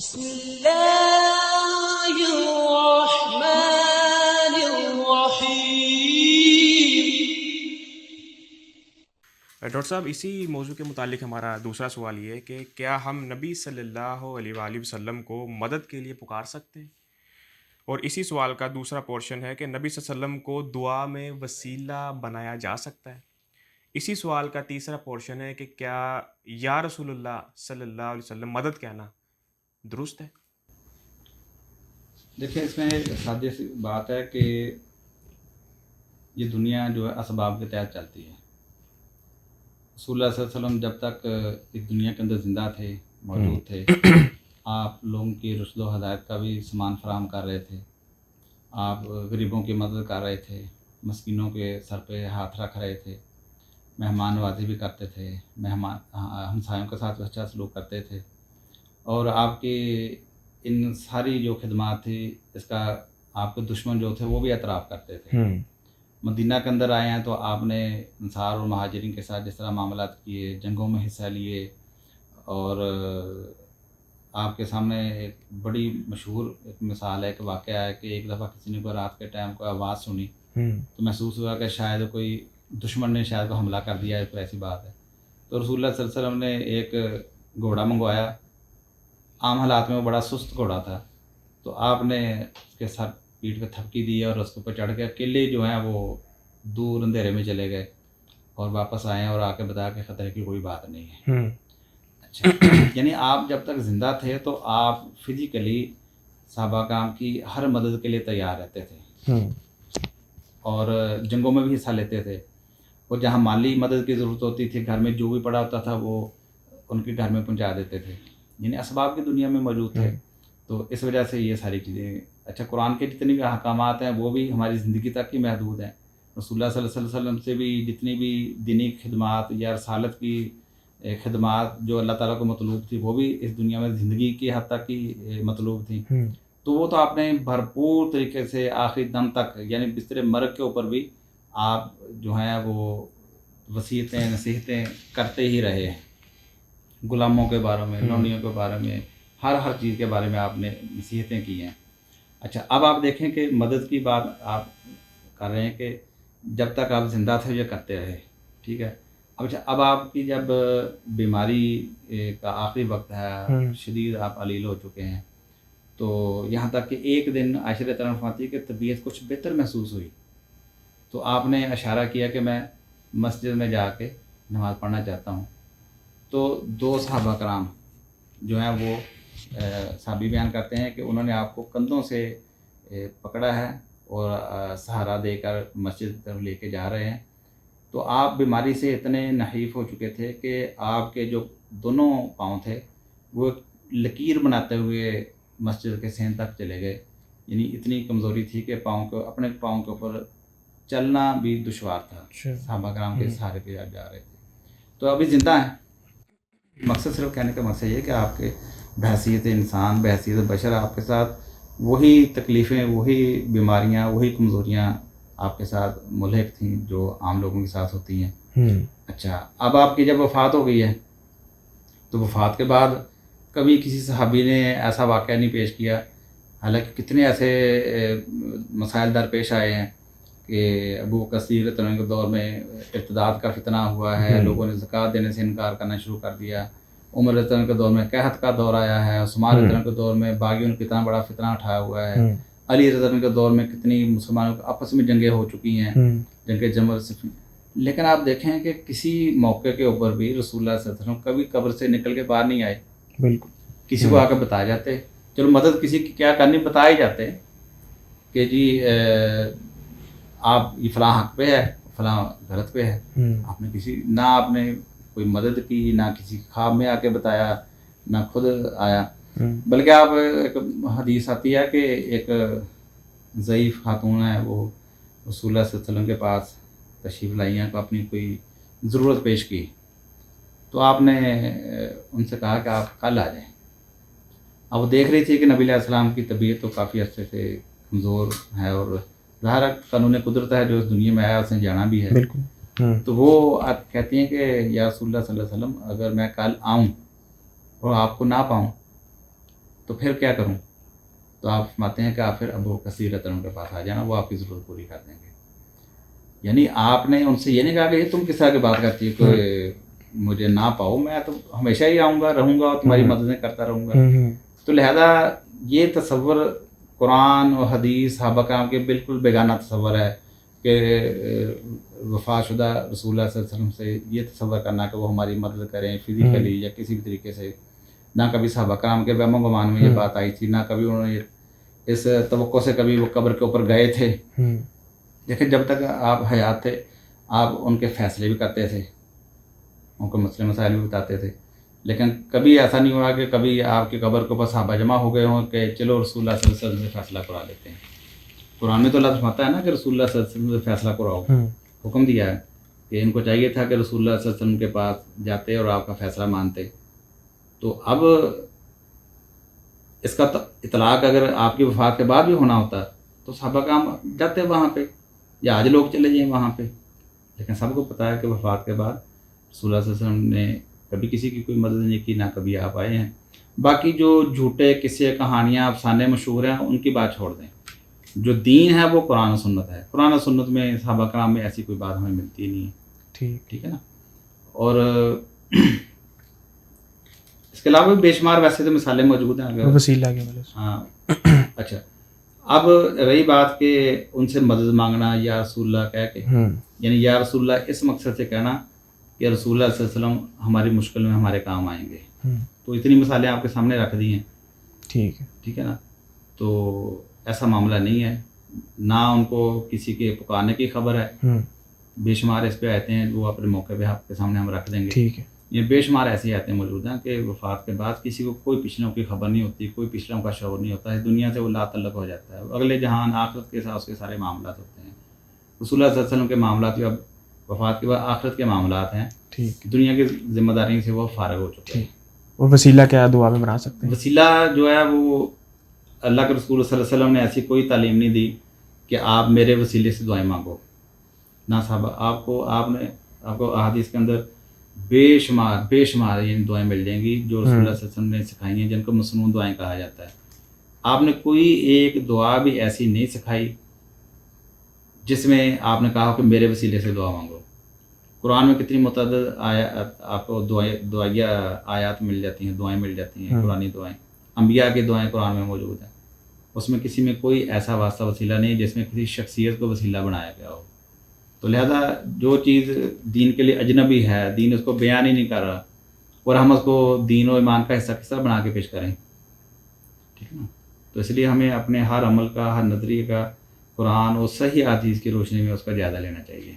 بسم اللہ الرحمن الرحیم۔ ڈاکٹر صاحب، اسی موضوع کے متعلق ہمارا دوسرا سوال یہ ہے کہ کیا ہم نبی صلی اللہ علیہ وآلہ وسلم کو مدد کے لیے پکار سکتے ہیں؟ اور اسی سوال کا دوسرا پورشن ہے کہ نبی صلی اللہ علیہ وسلم کو دعا میں وسیلہ بنایا جا سکتا ہے؟ اسی سوال کا تیسرا پورشن ہے کہ کیا یا رسول اللہ صلی اللہ علیہ وسلم مدد کہنا درست ہے؟ دیکھیں، اس میں سادی سی بات ہے کہ یہ دنیا جو ہے اسباب کے تحت چلتی ہے۔ رسول اللہ صلی اللہ علیہ وسلم جب تک اس دنیا کے اندر زندہ تھے، موجود تھے، آپ لوگوں کی رشد و ہدایت کا بھی سامان فراہم کر رہے تھے، آپ غریبوں کی مدد کر رہے تھے، مسکینوں کے سر پہ ہاتھ رکھ رہے تھے، مہمان نوازی بھی کرتے تھے، ہمسایوں کے ساتھ اچھا سلوک کرتے تھے، اور آپ کی ان ساری جو خدمات تھی اس کا آپ کے دشمن جو تھے وہ بھی اعتراف کرتے تھے۔ مدینہ کے اندر آئے ہیں تو آپ نے انصار اور مہاجرین کے ساتھ جس طرح معاملات کیے، جنگوں میں حصہ لیے، اور آپ کے سامنے ایک بڑی مشہور ایک مثال ہے، ایک واقعہ ہے کہ ایک دفعہ کسی نے کوئی رات کے ٹائم کوئی آواز سنی تو محسوس ہوا کہ شاید کوئی دشمن نے شاید کو حملہ کر دیا ہے، کوئی ایسی بات ہے۔ تو رسول اللہ صلی اللہ علیہ وسلم نے ایک گھوڑا منگوایا، عام حالات میں وہ بڑا سست گھوڑا تھا، تو آپ نے اس کے سر پیٹھ پہ تھپکی دی اور اس کے اوپر چڑھ کے اکیلے جو ہیں وہ دور اندھیرے میں چلے گئے اور واپس آئے اور آ کے بتایا کہ خطرے کی کوئی بات نہیں ہے۔ اچھا، یعنی آپ جب تک زندہ تھے تو آپ فزیکلی صحابہ کرام کی ہر مدد کے لیے تیار رہتے تھے اور جنگوں میں بھی حصہ لیتے تھے، اور جہاں مالی مدد کی ضرورت ہوتی تھی، گھر میں جو بھی پڑا ہوتا تھا وہ ان کے گھر میں پہنچا دیتے تھے، یعنی اسباب کی دنیا میں موجود تھے۔ تو اس وجہ سے یہ ساری چیزیں، اچھا، قرآن کے جتنے بھی احکامات ہیں وہ بھی ہماری زندگی تک ہی محدود ہیں۔ رسول اللہ صلی اللہ علیہ وسلم سے بھی جتنی بھی دینی خدمات یا رسالت کی خدمات جو اللہ تعالیٰ کو مطلوب تھی وہ بھی اس دنیا میں زندگی کی حد تک ہی مطلوب تھیں، تو وہ تو آپ نے بھرپور طریقے سے آخری دم تک، یعنی بستر مرگ کے اوپر بھی آپ جو ہیں وہ وصیتیں نصیحتیں کرتے ہی رہے ہیں، غلاموں کے بارے میں، لونڈیوں کے بارے میں، ہر چیز کے بارے میں آپ نے نصیحتیں کی ہیں۔ اچھا، اب آپ دیکھیں کہ مدد کی بات آپ کر رہے ہیں کہ جب تک آپ زندہ تھے یہ کرتے رہے، ٹھیک ہے۔ اب آپ کی جب بیماری کا آخری وقت ہے، شدید آپ علیل ہو چکے ہیں، تو یہاں تک کہ ایک دن عائشہ رضی اللہ عنہا فرماتی ہے کہ طبیعت کچھ بہتر محسوس ہوئی، تو آپ نے اشارہ کیا کہ میں مسجد میں جا کے نماز پڑھنا چاہتا ہوں۔ تو دو صحابہ کرام جو ہیں وہ صحابی بیان کرتے ہیں کہ انہوں نے آپ کو کندھوں سے پکڑا ہے اور سہارا دے کر مسجد کی طرف لے کے جا رہے ہیں۔ تو آپ بیماری سے اتنے نحیف ہو چکے تھے کہ آپ کے جو دونوں پاؤں تھے وہ لکیر بناتے ہوئے مسجد کے صحن تک چلے گئے، یعنی اتنی کمزوری تھی کہ اپنے پاؤں کے اوپر چلنا بھی دشوار تھا، صحابہ کرام کے سہارے پہ آپ جا رہے تھے۔ تو ابھی زندہ ہیں۔ مقصد صرف کہنے کا مقصد یہ ہے کہ آپ کے بحیثیت انسان، بحیثیت بشر، آپ کے ساتھ وہی تکلیفیں، وہی بیماریاں، وہی کمزوریاں آپ کے ساتھ ملحق تھیں جو عام لوگوں کے ساتھ ہوتی ہیں۔ اچھا، اب آپ کی جب وفات ہو گئی ہے تو وفات کے بعد کبھی کسی صحابی نے ایسا واقعہ نہیں پیش کیا، حالانکہ کتنے ایسے مسائل درپیش آئے ہیں کہ ابو بکر صدیق رضی اللہ عنہ کے دور میں ارتداد کا فتنہ ہوا ہے، لوگوں نے زکوٰۃ دینے سے انکار کرنا شروع کر دیا، عمر رضی اللہ عنہ کے دور میں قحط کا دور آیا ہے، عثمان رضی اللہ عنہ کے دور میں باغیوں نے کتنا بڑا فتنہ اٹھایا ہوا ہے، علی رضی اللہ عنہ کے دور میں کتنی مسلمانوں کے آپس میں جنگیں ہو چکی ہیں، جنگ جمل صفین۔ لیکن آپ دیکھیں کہ کسی موقع کے اوپر بھی رسول اللہ صلی اللہ علیہ وسلم کبھی قبر سے نکل کے باہر نہیں آئے، بالکل کسی کو آ کے بتا جاتے، چلو مدد کسی کی کیا کرنی بتا ہی جاتے کہ جی آپ یہ فلاں حق پہ ہے، فلاں غلط پہ ہے۔ آپ نے نہ آپ نے کوئی مدد کی، نہ کسی خواب میں آ کے بتایا، نہ خود آیا، بلکہ آپ ایک حدیث آتی ہے کہ ایک ضعیف خاتون ہے، وہ رسول اللہ صلی اللہ علیہ وسلم کے پاس تشریف لائی ہیں، کو اپنی کوئی ضرورت پیش کی، تو آپ نے ان سے کہا کہ آپ کل آ جائیں۔ اب وہ دیکھ رہی تھی کہ نبی علیہ السلام کی طبیعت تو کافی عرصے سے کمزور ہے، اور ظاہر قانون قدرت ہے جو اس دنیا میں آیا اس نے جانا بھی ہے، تو وہ آپ کہتی ہیں کہ یا رسول اللہ صلی اللہ علیہ وسلم، اگر میں کل آؤں اور آپ کو نہ پاؤں تو تو پھر کیا کروں؟ تو آپ فرماتے ہیں کہ آپ پھر ابو کثیرۃ ان کے پاس آ جانا، وہ آپ کی ضرورت پوری کر دیں گے. یعنی آپ نے ان سے یہ نہیں کہا کہ یہ تم کس طرح کی بات کرتی ہے کہ مجھے نہ پاؤ، میں تو ہمیشہ ہی آؤں گا، رہوں گا اور تمہاری مددیں کرتا رہوں گا. تو لہذا یہ تصور قرآن اور حدیث صحابہ کرام کے بالکل بیگانہ تصور ہے کہ وفات شدہ رسول اللہ صلی اللہ علیہ وسلم سے یہ تصور کرنا کہ وہ ہماری مدد کریں فزیکلی یا کسی بھی طریقے سے. نہ کبھی صحابہ کرام کے وہم و گمان میں یہ بات آئی تھی، نہ کبھی انہوں نے اس توقع سے کبھی وہ قبر کے اوپر گئے تھے. دیکھیں جب تک آپ حیات تھے آپ ان کے فیصلے بھی کرتے تھے، ان کو مسئلے مسائل بھی بتاتے تھے، لیکن کبھی ایسا نہیں ہوا کہ کبھی آپ کی قبر کے اوپر صحابہ جمع ہو گئے ہوں کہ چلو رسول اللہ صلی اللہ علیہ وسلم سے فیصلہ کرا لیتے ہیں. قرآن میں تو اللہ فرماتا ہے نا کہ رسول اللہ صلی اللہ علیہ وسلم سے فیصلہ کراؤ، حکم دیا ہے کہ ان کو چاہیے تھا کہ رسول اللہ صلی اللہ علیہ وسلم کے پاس جاتے اور آپ کا فیصلہ مانتے. تو اب اس کا اطلاق اگر آپ کی وفات کے بعد بھی ہونا ہوتا تو صحابہ کرام جاتے وہاں پہ، یا آج لوگ چلے جائیں وہاں پہ. لیکن سب کو پتہ ہے کہ وفات کے بعد رسول اللہ صلی اللہ علیہ وسلم نے کبھی کسی کی کوئی مدد نہیں کی، نہ کبھی آپ آئے ہیں. باقی جو جھوٹے قصے کہانیاں افسانے مشہور ہیں ان کی بات چھوڑ دیں. جو دین ہے وہ قرآن و سنت ہے. قرآن و سنت میں صحابہ کرام میں ایسی کوئی بات ہمیں ملتی نہیں ہے. ٹھیک ہے نا. اور اس کے علاوہ بھی بے شمار ویسے تو مثالیں موجود ہیں اگر وسیلہ کے وجہ سے. ہاں اچھا. اب رہی بات کہ ان سے مدد مانگنا یا رسول اللہ کہہ کے، یعنی یا رسول اللہ اس مقصد سے کہنا کہ رسول اللہ صلی اللہ علیہ وسلم ہماری مشکل میں ہمارے کام آئیں گے. تو اتنی مثالیں آپ کے سامنے رکھ دی ہیں. ٹھیک ہے نا. تو ایسا معاملہ نہیں ہے، نہ ان کو کسی کے پکارنے کی خبر ہے. بے شمار اس پہ آیتیں ہیں وہ اپنے موقع پہ آپ کے سامنے ہم رکھ دیں گے. یہ بے شمار ایسی آیتیں موجود ہیں کہ وفات کے بعد کسی کو کوئی پچھلوں کی خبر نہیں ہوتی، کوئی پچھلوں کا شعور نہیں ہوتا ہے، دنیا سے وہ لا تعلق ہو جاتا ہے. اگلے جہان آخرت کے ساتھ اس کے سارے معاملات ہوتے ہیں. رسول اللہ صلی اللہ علیہ وسلم کے معاملات جو اب وفات کے بعد آخرت کے معاملات ہیں، دنیا کی ذمہ داری سے وہ فارغ ہو چکے ہیں. اور وسیلہ کیا دعا میں بنا سکتے ہیں؟ وسیلہ جو ہے وہ اللہ کے رسول صلی اللہ علیہ وسلم نے ایسی کوئی تعلیم نہیں دی کہ آپ میرے وسیلے سے دعائیں مانگو. نہ صاحب آپ کو احادیث کے اندر بے شمار یہ دعائیں مل جائیں گی جو رسول اللہ صلی اللہ علیہ وسلم نے سکھائی ہیں، جن کو مسنون دعائیں کہا جاتا ہے. آپ نے کوئی ایک دعا بھی ایسی نہیں سکھائی جس میں آپ نے کہا کہ میرے وسیلے سے دعا مانگو. قرآن میں کتنی متعدد آپ کو دعائیہ آیات مل جاتی ہیں، دعائیں مل جاتی ہیں، قرآنی دعائیں. انبیاء کی دعائیں قرآن میں موجود ہیں. اس میں کسی میں کوئی ایسا واسطہ وسیلہ نہیں جس میں کسی شخصیت کو وسیلہ بنایا گیا ہو. تو لہذا جو چیز دین کے لیے اجنبی ہے، دین اس کو بیان ہی نہیں کر رہا، اور ہم اس کو دین و ایمان کا حصہ کس طرح بنا کے پیش کریں. ٹھیک ہے نا. تو اس لیے ہمیں اپنے ہر عمل کا، ہر نظریے کا قرآن اور صحیح حدیث کی روشنی میں اس کا جائزہ لینا چاہیے.